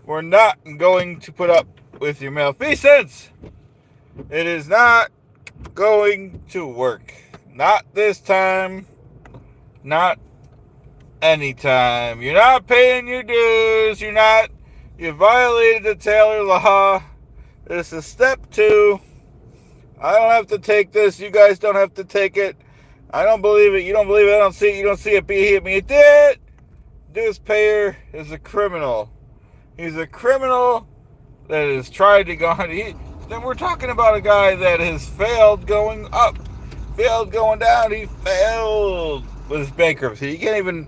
We're not going to put up with your malfeasance. It is not going to work. Not this time. Not anytime. You're not paying your dues. You violated the Taylor law. This is step 2. I don't have to take this. You guys don't have to take it. I don't believe it. You don't believe it. I don't see it. You don't see it. But he hit me. It did. Dues payer is a criminal. He's a criminal that has tried to go on. Then we're talking about a guy that has failed going up, failed going down. He failed with his bankruptcy. He can't even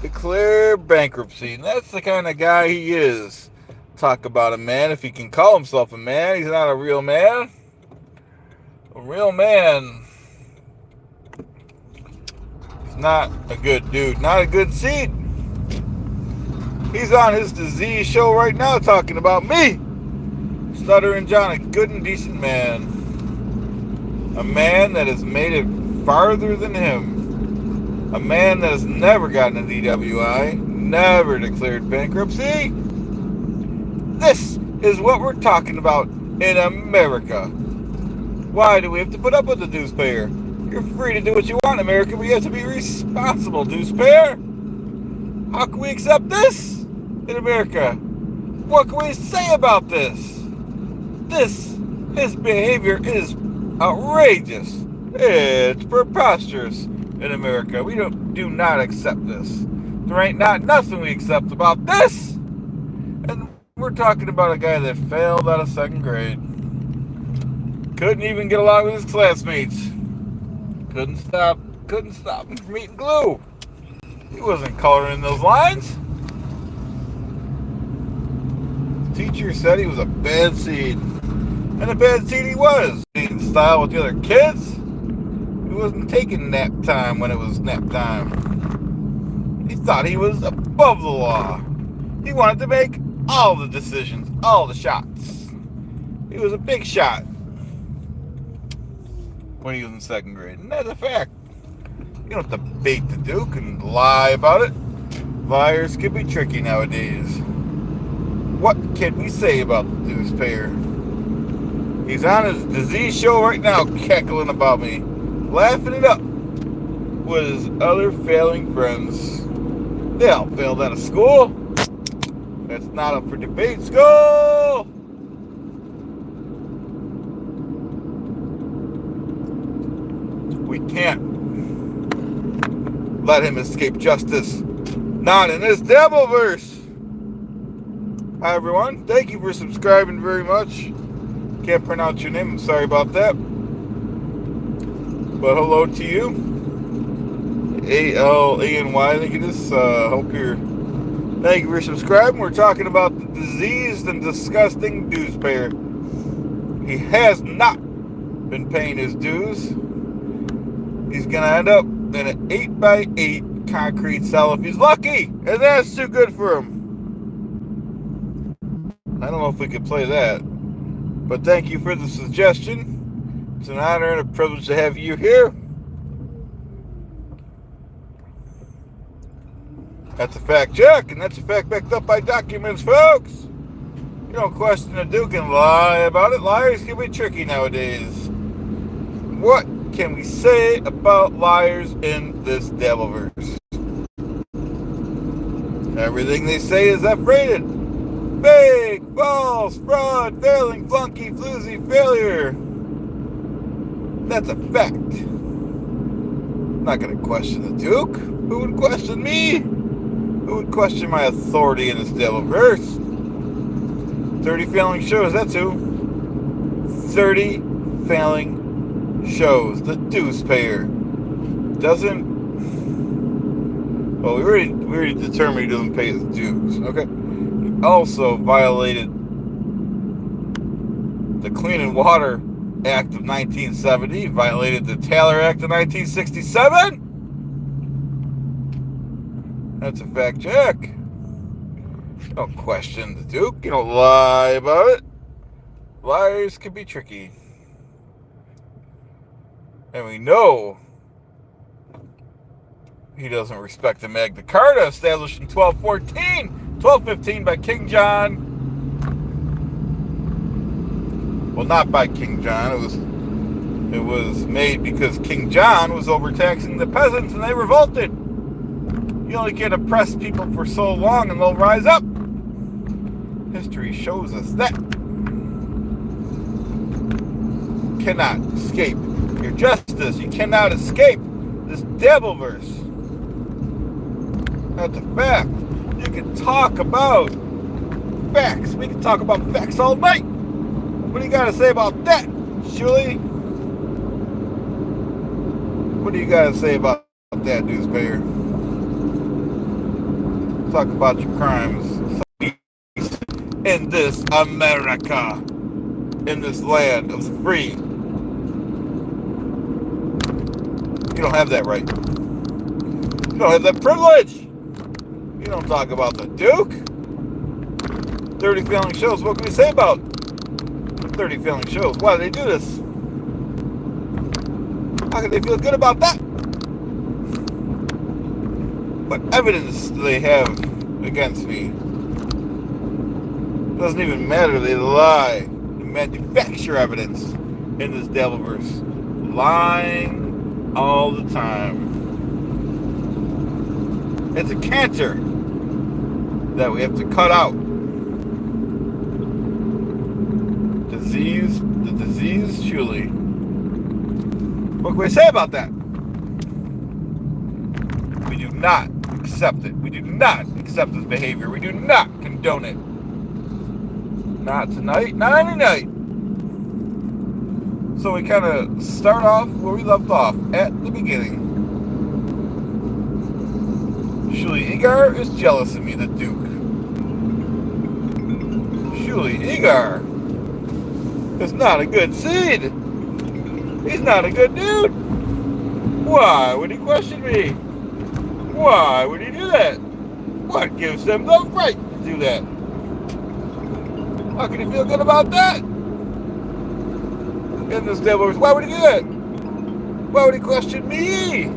declare bankruptcy. And that's the kind of guy he is. Talk about a man. If he can call himself a man, he's not a real man. A real man. He's not a good dude. Not a good seed. He's on his disease show right now talking about me. Stuttering John, a good and decent man. A man that has made it farther than him. A man that has never gotten a DWI. Never declared bankruptcy. This is what we're talking about in America. Why do we have to put up with the dues payer? You're free to do what you want in America, but you have to be responsible, dues payer. How can we accept this in America? What can we say about this? His behavior is outrageous. It's preposterous in America. We do not accept this. There ain't nothing we accept about this. And we're talking about a guy that failed out of 2nd grade. Couldn't even get along with his classmates. Couldn't stop him from eating glue. He wasn't coloring those lines. The teacher said he was a bad seed. And a bad seed he was. He didn't style with the other kids. He wasn't taking nap time when it was nap time. He thought he was above the law. He wanted to make all the decisions, all the shots. He was a big shot when he was in 2nd grade. And that's a fact. You don't have to bait the Duke and lie about it. Liars can be tricky nowadays. What can we say about the dues payer? He's on his disease show right now, cackling about me, laughing it up with his other failing friends. They all failed out of school. That's not up for debate. School! We can't let him escape justice. Not in this Devilverse. Hi everyone. Thank you for subscribing very much. Can't pronounce your name. I'm sorry about that. But hello to you. A-L-A-N-Y, I think it is. Thank you for subscribing. We're talking about the diseased and disgusting dues payer. He has not been paying his dues. He's going to end up in an 8x8 concrete cell if he's lucky. And that's too good for him. I don't know if we could play that. But thank you for the suggestion. It's an honor and a privilege to have you here. That's a fact check, and that's a fact backed up by documents, folks. You don't question the Duke and lie about it. Liars can be tricky nowadays. What can we say about liars in this Devilverse? Everything they say is F-rated. Fake, false, fraud, failing, flunky, floozy, failure. That's a fact. I'm not going to question the Duke. Who would question me? Who would question my authority in this Devilverse? 30 failing shows, that's who. 30 failing shows. The dues payer doesn't. Well, we already determined he doesn't pay his dues. Okay. He also violated the Clean and Water Act of 1970. Violated the Taylor Act of 1967. That's a fact check. You don't question the Duke. You don't lie about it. Liars can be tricky. And we know he doesn't respect the Magna Carta established in 1215 by King John. Well, not by King John. It was made because King John was overtaxing the peasants and they revolted. You only can oppress people for so long and they'll rise up. History shows us that. You cannot escape your justice. You cannot escape this Devilverse. That's a fact. You can talk about facts. We can talk about facts all night. What do you got to say about that, Shuli? What do you got to say about that, newspaper? Talk about your crimes in this America, in this land of the free. You don't have that right. You don't have that privilege. You don't talk about the Duke. 30 failing shows. What can we say about 30 failing shows? Why do they do this? How can they feel good about that? What evidence do they have against me? It doesn't even matter. They lie. They manufacture evidence in this Devilverse. Lying all the time. It's a cancer that we have to cut out. The disease, surely. What can we say about that? We do not accept it. We do not accept this behavior. We do not condone it. Not tonight, not any night. So we kind of start off where we left off, at the beginning. Shuli Egar is jealous of me, the Duke. Shuli Egar is not a good seed. He's not a good dude. Why would he question me? Why would he do that? What gives him the right to do that? How can he feel good about that? In this Devilverse, why would he do that? Why would he question me?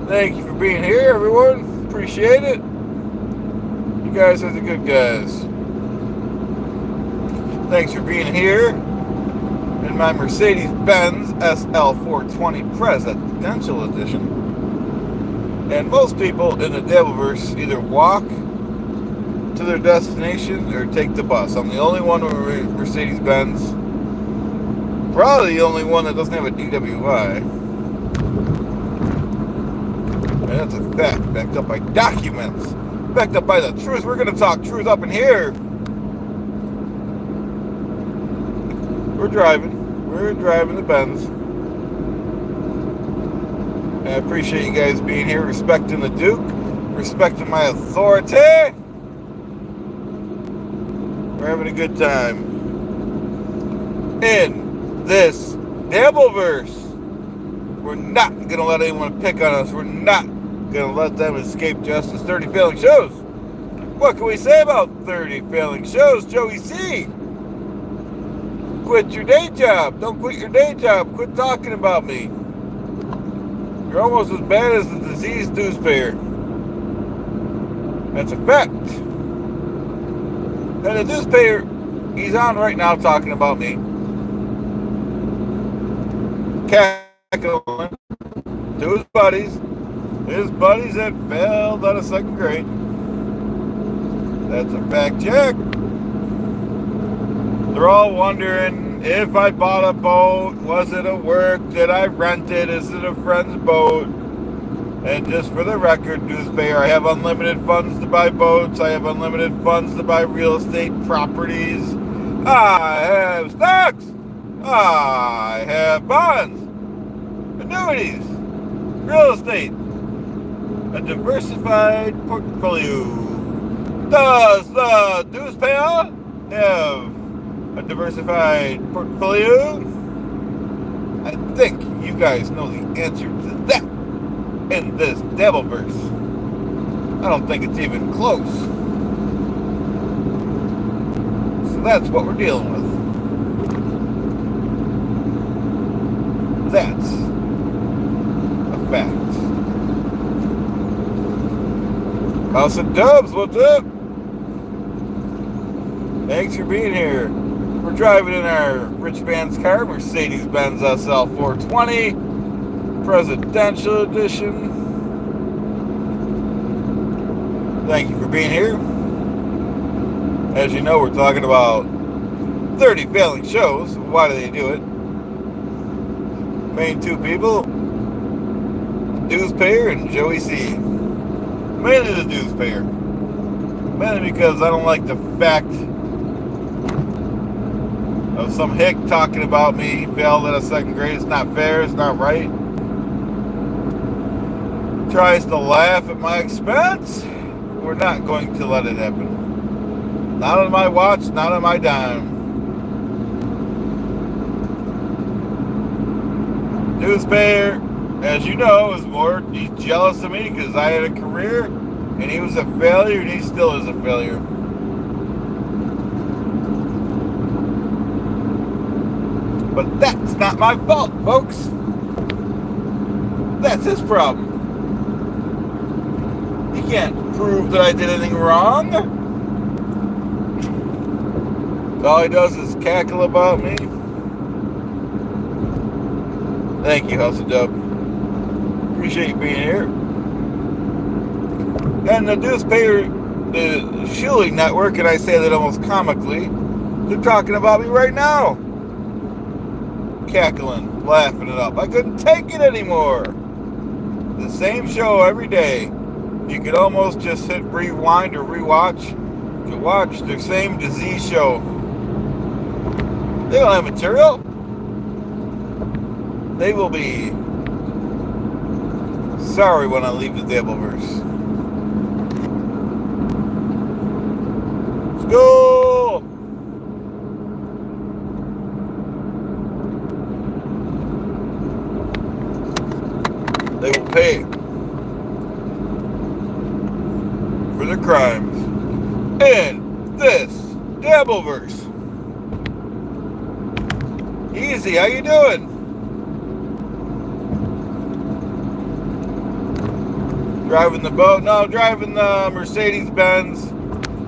Thank you for being here, everyone. Appreciate it. You guys are the good guys. Thanks for being here in my Mercedes-Benz SL420 Presidential Edition. And most people in the Devilverse either walk to their destination or take the bus. I'm the only one with a Mercedes-Benz. Probably the only one that doesn't have a DWI. And that's a fact, backed up by documents, backed up by the truth. We're going to talk truth up in here. We're driving the Benz. I appreciate you guys being here, respecting the Duke, respecting my authority. We're having a good time. In this Devilverse, we're not going to let anyone pick on us. We're not going to let them escape justice. 30 failing shows. What can we say about 30 failing shows, Joey C? Quit your day job. Don't quit your day job. Quit talking about me. You're almost as bad as the diseased newspayer. That's a fact. And the newspayer, he's on right now talking about me. Cackling to his buddies that failed out of second grade. That's a fact check. They're all wondering if I bought a boat. Was it a work? Did I rent it? Is it a friend's boat? And just for the record, newspaper, I have unlimited funds to buy boats. I have unlimited funds to buy real estate properties. I have stocks. I have bonds, annuities, real estate, a diversified portfolio. Does the newspaper have a diversified portfolio? I think you guys know the answer to that in this Devilverse. I don't think it's even close. So that's what we're dealing with. That's a fact. House of Dubs, what's up? Thanks for being here. We're driving in our rich man's car, Mercedes-Benz SL 420, Presidential Edition. Thank you for being here. As you know, we're talking about 30 failing shows. Why do they do it? Main two people, dues payer and Joey C. Mainly the dues payer. Mainly because I don't like the fact of some hick talking about me, failed at a second grade. It's not fair, it's not right. Tries to laugh at my expense. We're not going to let it happen. Not on my watch, not on my dime. Dues payer, as you know, he's jealous of me because I had a career and he was a failure and he still is a failure. But that's not my fault, folks. That's his problem. He can't prove that I did anything wrong. All he does is cackle about me. Thank you, House of Dub. Appreciate you being here. And the dues payer, the Shilling Network, and I say that almost comically, they're talking about me right now. Cackling, laughing it up. I couldn't take it anymore. The same show every day. You could almost just hit rewind or rewatch. You could watch the same disease show. They don't have material. They will be sorry when I leave the Devilverse. Let's go! They will pay for their crimes in this Devilverse. Easy, how you doing? Driving the boat? No, driving the Mercedes-Benz.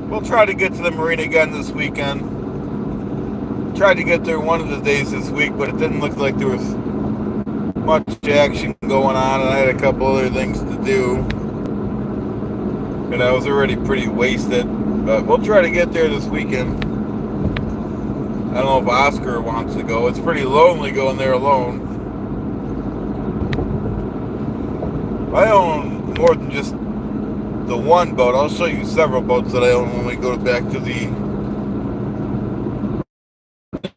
We'll try to get to the marina again this weekend. Tried to get there one of the days this week, but it didn't look like there was much action going on, and I had a couple other things to do. And I was already pretty wasted. But we'll try to get there this weekend. I don't know if Oscar wants to go. It's pretty lonely going there alone. I own more than just the one boat. I'll show you several boats that I own when we go back to the...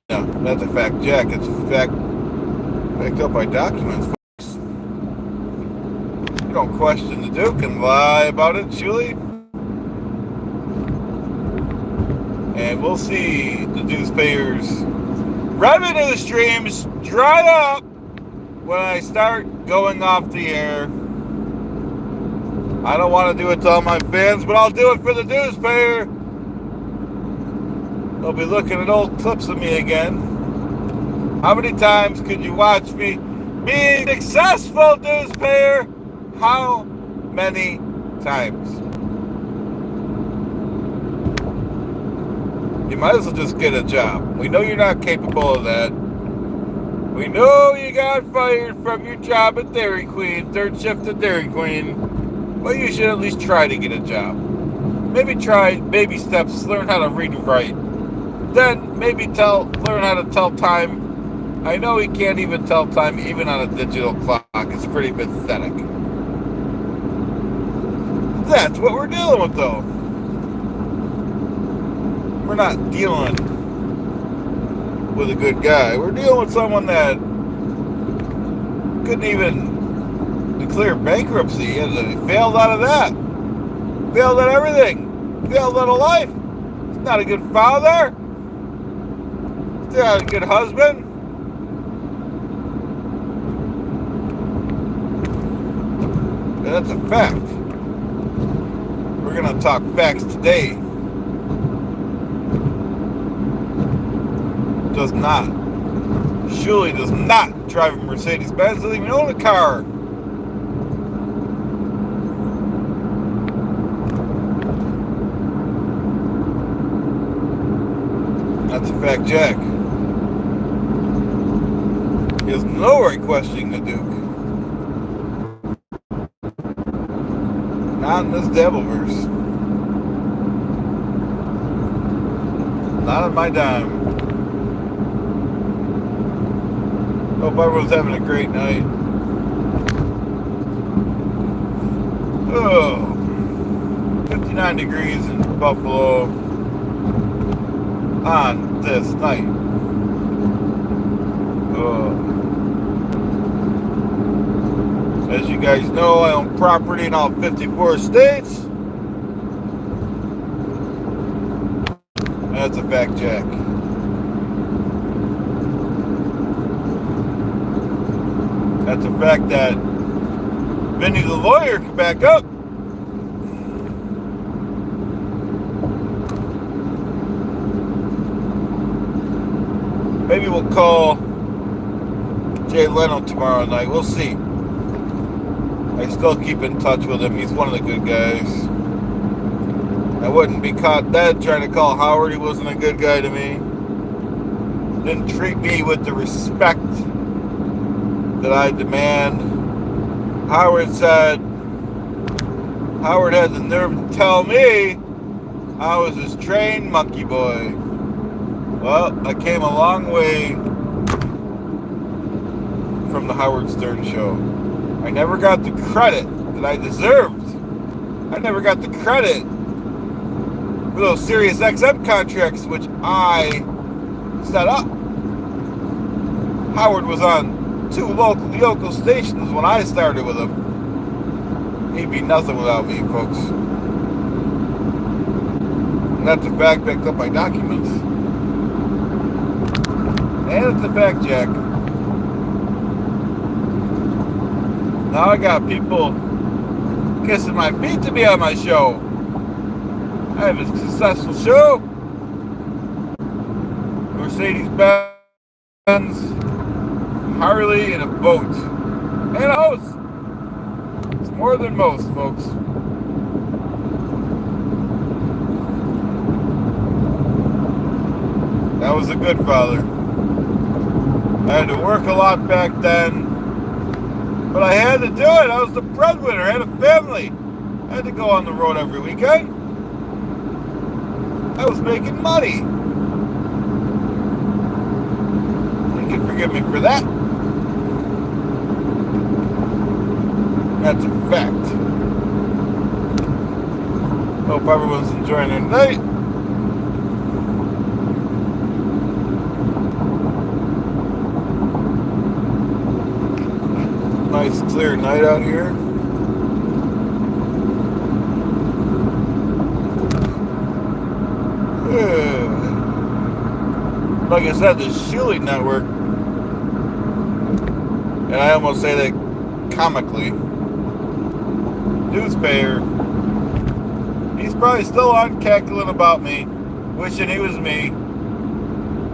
No, that's a fact jack. It's a fact backed up by documents, folks. You don't question the Duke and lie about it, Julie. And we'll see the dues payers revenue streams dry up when I start going off the air. I don't want to do it to all my fans, but I'll do it for the dues payer. They'll be looking at old clips of me again. How many times could you watch me be successful, dues payer? How many times? You might as well just get a job. We know you're not capable of that. We know you got fired from your job at Dairy Queen, third shift at Dairy Queen. Well, you should at least try to get a job. Maybe try baby steps, learn how to read and write. Then maybe learn how to tell time. I know he can't even tell time even on a digital clock. It's pretty pathetic. That's what we're dealing with, though. We're not dealing with a good guy. We're dealing with someone that couldn't even declare bankruptcy. He failed out of that. Failed at everything. Failed out of life. He's not a good father. He's not a good husband. And that's a fact. We're going to talk facts today. Does not. Surely does not drive a Mercedes-Benz. Doesn't even own a car. That's a fact, Jack. He has no right questioning the Duke. Not in this Devilverse. Not on my dime. Hope everyone's having a great night. Oh, 59 degrees in Buffalo on this night. As you guys know, I own property in all 54 states. That's a fact, Jack. That's a fact that Vinny the lawyer can back up. Maybe we'll call Jay Leno tomorrow night. We'll see. I still keep in touch with him. He's one of the good guys. I wouldn't be caught dead trying to call Howard. He wasn't a good guy to me. Didn't treat me with the respect that I demand. Howard had the nerve to tell me I was his trained monkey boy. Well, I came a long way from the Howard Stern show. I never got the credit that I deserved. I never got the credit for those Sirius XM contracts which I set up. Howard was on 2 local stations when I started with him. He'd be nothing without me, folks. And that's a fact backed up by documents. And it's a fact, Jack. Now I got people kissing my feet to be on my show. I have a successful show. Mercedes-Benz, Harley, and a boat. And a house. It's more than most, folks. That was a good father. I had to work a lot back then. But I had to do it. I was the breadwinner. I had a family. I had to go on the road every weekend. I was making money. You can forgive me for that. That's a fact. Hope everyone's enjoying their night. Nice clear night out here. Like I said, the Shuley Network, and I almost say that comically, newspayer, he's probably still on cackling about me, wishing he was me,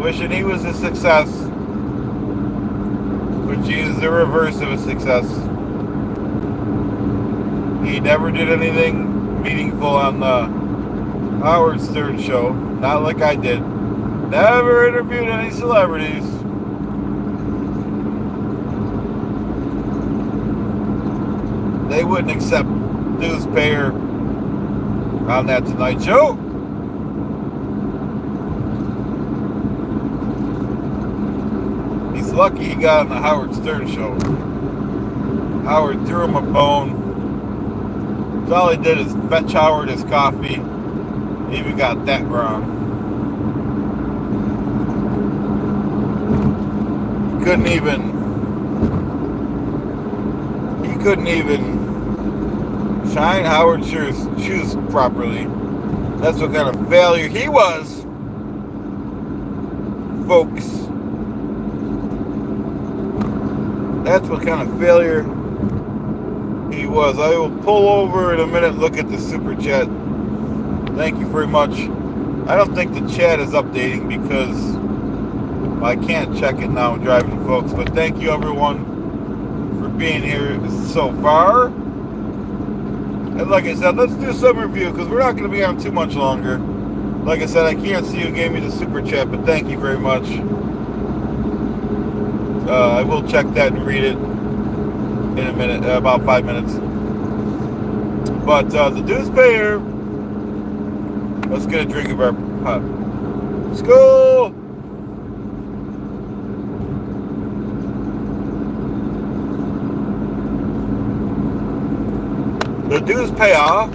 wishing he was a success, which is the reverse of a success. He never did anything meaningful on the Howard Stern show, not like I did. Never interviewed any celebrities. They wouldn't accept newspayer on that Tonight Show. He's lucky he got on the Howard Stern show. Howard threw him a bone. So all he did is fetch Howard his coffee. He even got that wrong. He couldn't even shine Howard's shoes properly. That's what kind of failure he was, folks. That's what kind of failure he was. I will pull over in a minute and look at the super chat. Thank you very much. I don't think the chat is updating because I can't check it now. I'm driving, folks. But thank you, everyone, for being here so far. And like I said, let's do some review because we're not going to be on too much longer. Like I said, I can't see who gave me the super chat, but thank you very much. I will check that and read it in a minute, about 5 minutes. But the dues payer, let's get a drink of our pop. School! The dues payer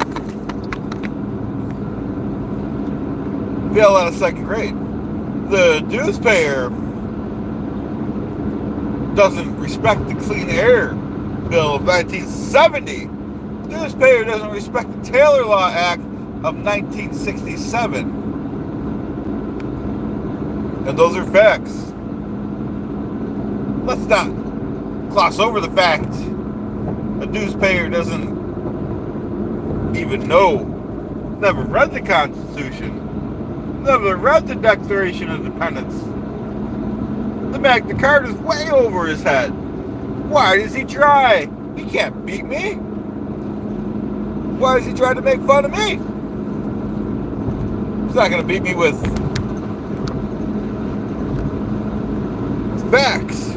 failed out of second grade. The dues payer doesn't respect the Clean Air Bill of 1970. The dues payer doesn't respect the Taylor Law Act of 1967. And those are facts. Let's not gloss over the fact a dues payer doesn't even know, never read the Constitution, never read the Declaration of Independence. The Magna Carta is way over his head. Why does he try? He can't beat me. Why does he try to make fun of me? He's not going to beat me with facts.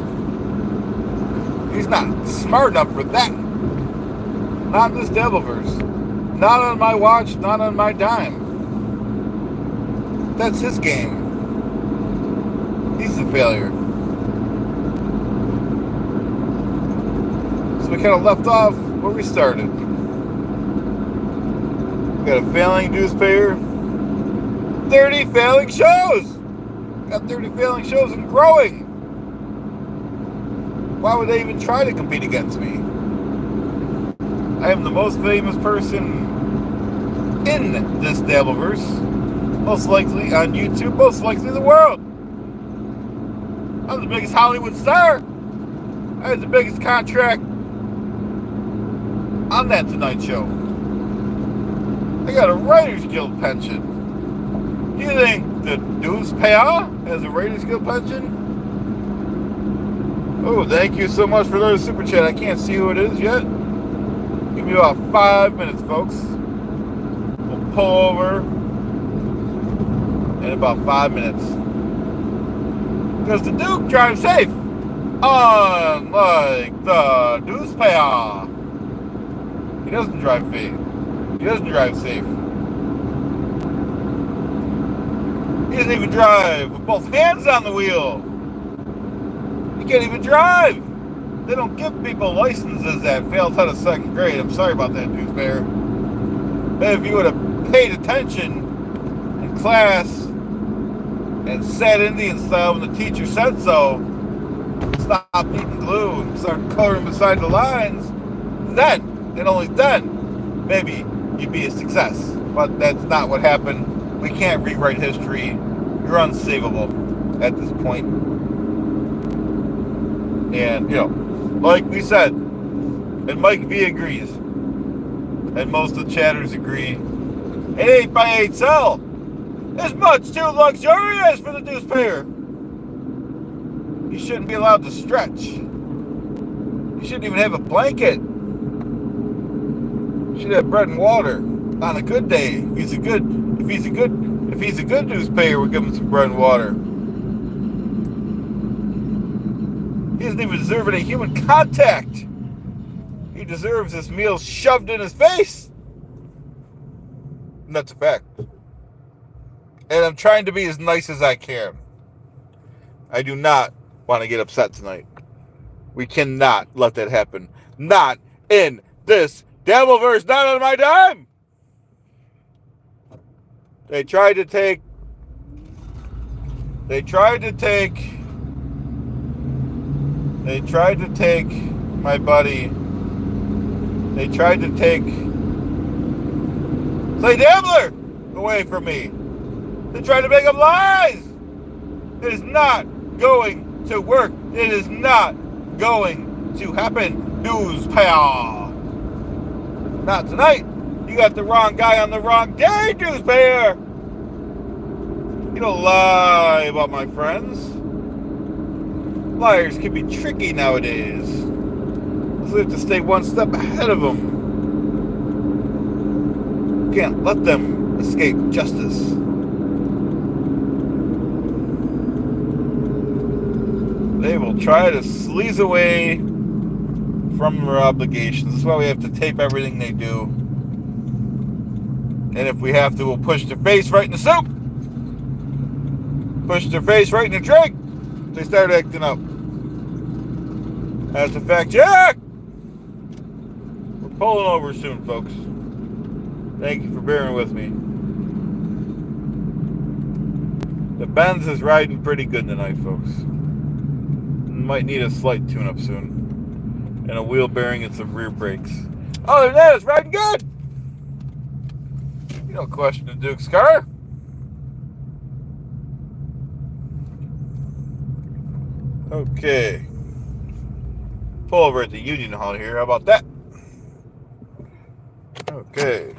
He's not smart enough for that. Not in this Devilverse. Not on my watch, not on my dime. That's his game. He's a failure. So we kind of left off where we started. We got a failing dues payer. 30 failing shows! Got 30 failing shows and growing. Why would they even try to compete against me? I am the most famous person in this Dabbleverse. Most likely on YouTube, most likely in the world. I'm the biggest Hollywood star. I had the biggest contract on that Tonight Show. I got a Writers Guild pension. Do you think the dues payer has a Writers Guild pension? Oh, thank you so much for the super chat. I can't see who it is yet. Give me about 5 minutes, folks. We'll pull over in about 5 minutes. Because the Duke drives safe. Unlike the dues payer. He doesn't drive safe. He doesn't drive safe. He doesn't even drive with both hands on the wheel. He can't even drive. They don't give people licenses that failed out of second grade. I'm sorry about that, dudes payer. If you would have paid attention in class and said Indian style when the teacher said so, stop eating glue and start coloring beside the lines, then, and only then, maybe you'd be a success. But that's not what happened. We can't rewrite history. You're unsavable at this point. And, you know, like we said, and Mike V agrees, and most of the chatters agree, an 8x8 cell is much too luxurious for the dues payer. You shouldn't be allowed to stretch. You shouldn't even have a blanket. You should have bread and water on a good day. If he's a good dues payer, we'll give him some bread and water. He doesn't even deserve any human contact. He deserves his meal shoved in his face. And that's a fact. And I'm trying to be as nice as I can. I do not want to get upset tonight. We cannot let that happen. Not in this Devilverse, not on my dime. They tried to take my buddy. They tried to take Clay Dabbler away from me. They tried to make up lies. It is not going to work. It is not going to happen. Dues payer. Not tonight. You got the wrong guy on the wrong day, dues payer. You don't lie about my friends. Liars can be tricky nowadays. So we have to stay one step ahead of them. Can't let them escape justice. try to sleaze away from their obligations. That's why we have to tape everything they do. And if we have to, we'll push their face right in the soup. Push their face right in the drink. They start acting up. That's a fact check. We're pulling over soon, folks. Thank you for bearing with me. The Benz is riding pretty good tonight, folks. Might need a slight tune-up soon. And a wheel bearing and some rear brakes. Other than that, it's riding good. You don't question the Duke's car. Okay. Pull over at the Union Hall here. How about that? Okay.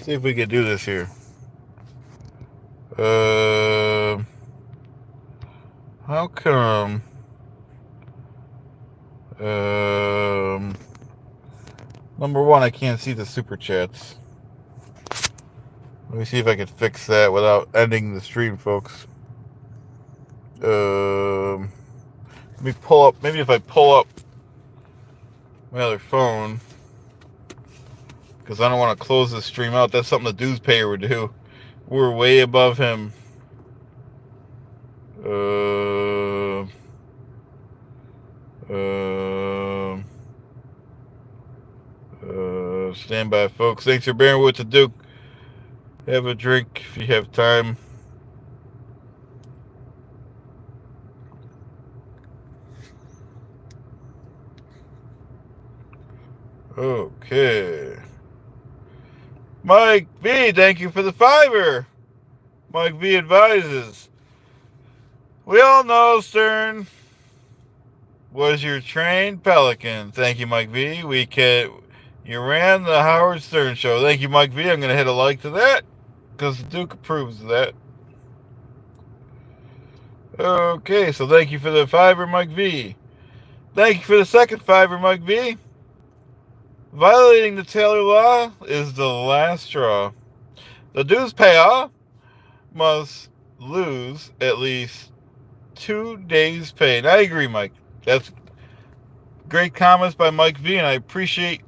See if we can do this here. How come? Number one, I can't see the super chats. Let me see if I can fix that without ending the stream, folks. Let me pull up. Maybe if I pull up my other phone, because I don't want to close the stream out. That's something the dues payer would do. We're way above him. Stand by, folks. Thanks for bearing with the Duke. Have a drink if you have time. Okay. Mike V, thank you for the $5. Mike V advises. We all know Stern was your trained pelican. Thank you, Mike V. You ran the Howard Stern show. Thank you, Mike V. I'm going to hit a like to that because the Duke approves of that. Okay, so thank you for the $5, Mike V. Thank you for the second $5, Mike V. Violating the Taylor law is the last straw. The dues payer must lose at least 2 days' pay. And I agree, Mike. That's great comments by Mike V. And I appreciate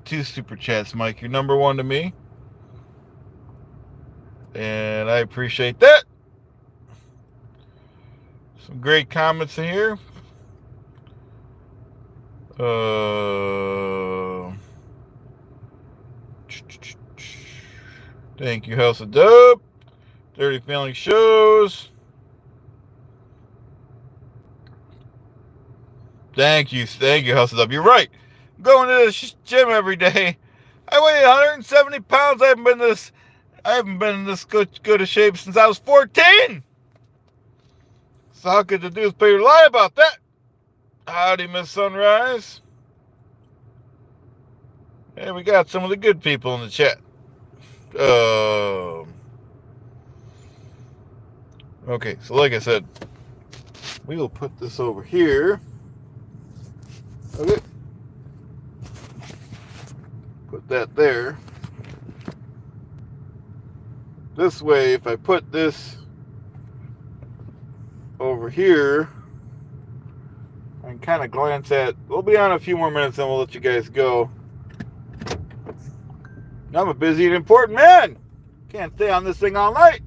2 super chats, Mike. You're number one to me. And I appreciate that. Some great comments in here. Thank you, House of Dope. Dirty Family Shows. Thank you, House of Dope. You're right. I'm going to the gym every day. I weigh 170 pounds. I haven't been in this good of shape since I was 14. So how could the dudes pay your lie about that? Howdy, Miss Sunrise. And we got some of the good people in the chat. Okay, so like I said, we will put this over here. Okay. Put that there. This way, if I put this over here, I can kind of glance at. We'll be on a few more minutes and we'll let you guys go. I'm a busy and important man. Can't stay on this thing all night.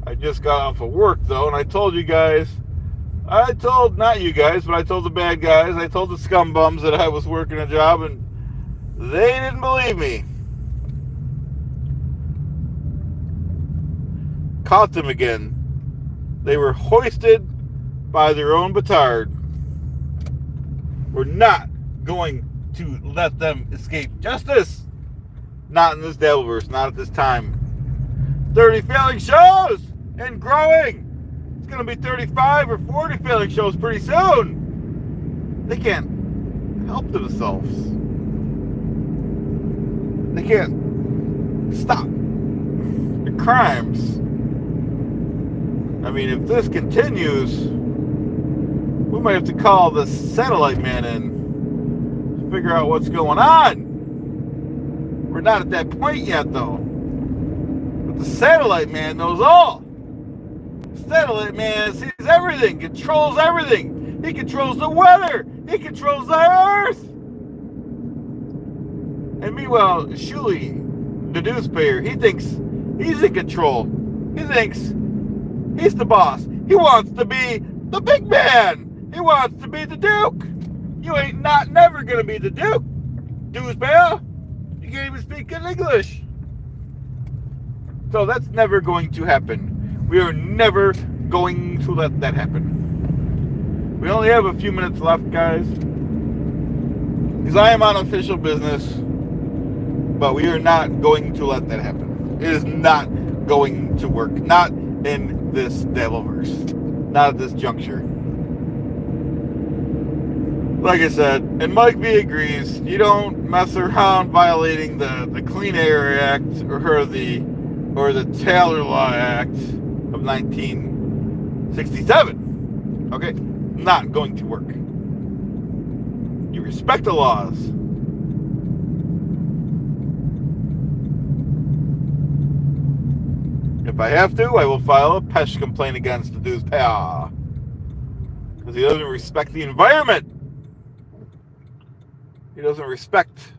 I just got off of work though, and I told you guys, not you guys, but I told the bad guys, I told the scum bums that I was working a job, and they didn't believe me. Caught them again. They were hoisted by their own petard. We're not going to let them escape justice. Not in this Devilverse, not at this time. 30 failing shows and growing. It's going to be 35 or 40 failing shows pretty soon. They can't help themselves. They can't stop the crimes. I mean, if this continues, we might have to call the satellite man in to figure out what's going on. We're not at that point yet, though. But The satellite man knows all. The satellite man sees everything, controls everything. He controls the weather. He controls the earth. And meanwhile, Shuli, the newspayer, he thinks he's in control. He thinks he's the boss. He wants to be the big man. He wants to be the Duke. You ain't never gonna be the Duke, newspayer. You can't even speak good English. So that's never going to happen. We are never going to let that happen. We only have a few minutes left, guys, because I am on official business, but we are not going to let that happen. It is not going to work. Not in this Devilverse. Not at this juncture. Like I said, and Mike V agrees, you don't mess around violating the Clean Air Act or the Taylor Law Act of 1967. Okay? Not going to work. You respect the laws. If I have to, I will file a pest complaint against the newspaper. Because he doesn't respect the environment. He doesn't respect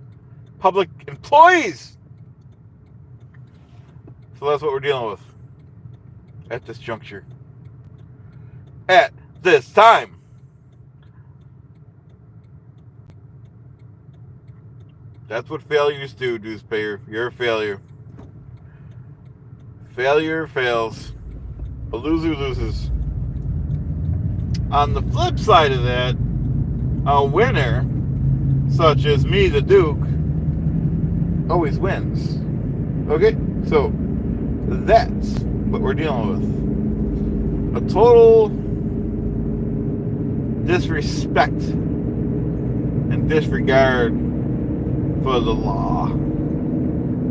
public employees. So that's what we're dealing with at this juncture. At this time. That's what failures do, newspaper. You're a failure. Failure fails. A loser loses. On the flip side of that, a winner, such as me, the Duke, always wins. Okay? So, that's what we're dealing with. A total disrespect and disregard for the law.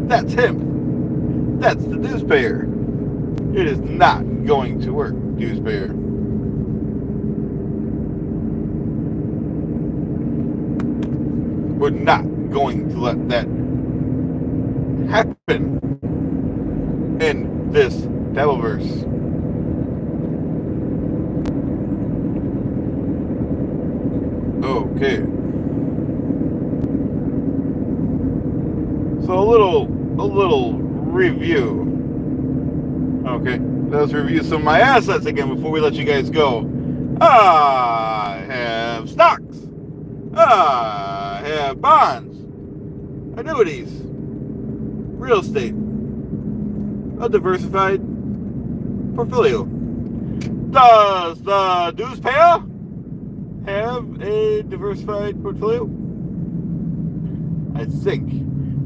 That's him. That's the newspayer. It is not going to work, newspayer. We're not going to let that happen in this Devilverse. Okay. So a little review. Okay, let's review some of my assets again before we let you guys go. I have stocks. I have bonds, annuities, real estate, a diversified portfolio. Does the newspaper have a diversified portfolio? I think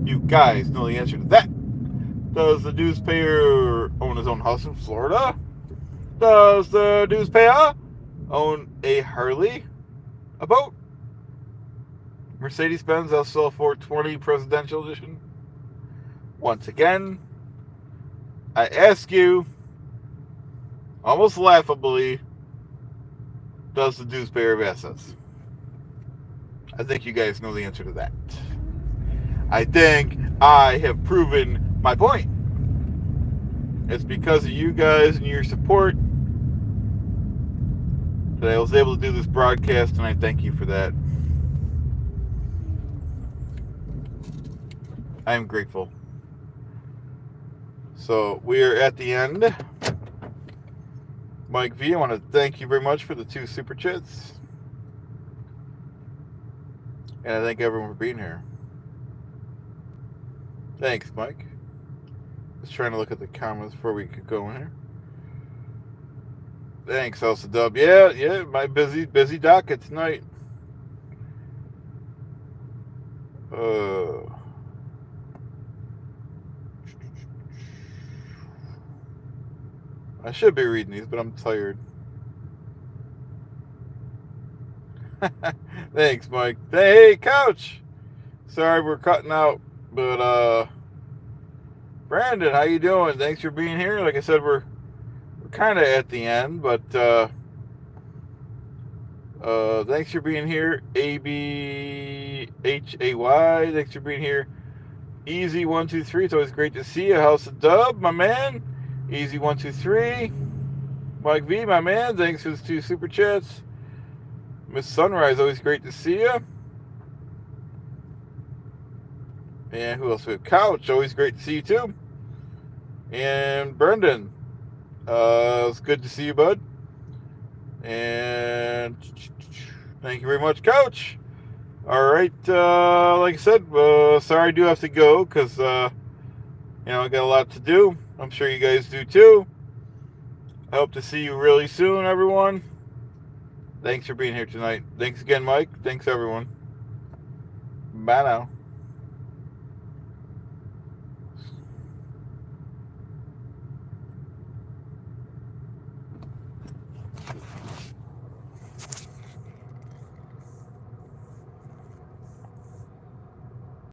you guys know the answer to that. Does the newspaper own his own house in Florida? Does the newspaper own a Harley, a boat, Mercedes-Benz SL 420 Presidential Edition? Once again, I ask you, almost laughably, does the newspaper have assets? I think you guys know the answer to that. I think I have proven my point. It's because of you guys and your support that I was able to do this broadcast, and I thank you for that. I am grateful. So we are at the end. Mike V, I want to thank you very much for the 2 super chats. And I thank everyone for being here. Thanks, Mike. Just trying to look at the comments before we could go in here. Thanks, Elsa Dub. Yeah, my busy docket tonight. I should be reading these, but I'm tired. Thanks, Mike. Hey, Couch. Sorry we're cutting out, but Brandon, how you doing? Thanks for being here. Like I said, we're kind of at the end, but thanks for being here. ABHAY, thanks for being here. Easy123, it's always great to see you. House of Dub, my man. Easy123. Mike V, my man. Thanks for the 2 super chats. Miss Sunrise, always great to see you. And who else we have? Couch, always great to see you too. And Brendan, it's good to see you, bud. And thank you very much, Couch. All right, like I said, sorry I do have to go because, I got a lot to do. I'm sure you guys do too. I hope to see you really soon, everyone. Thanks for being here tonight. Thanks again, Mike. Thanks, everyone. Bye now.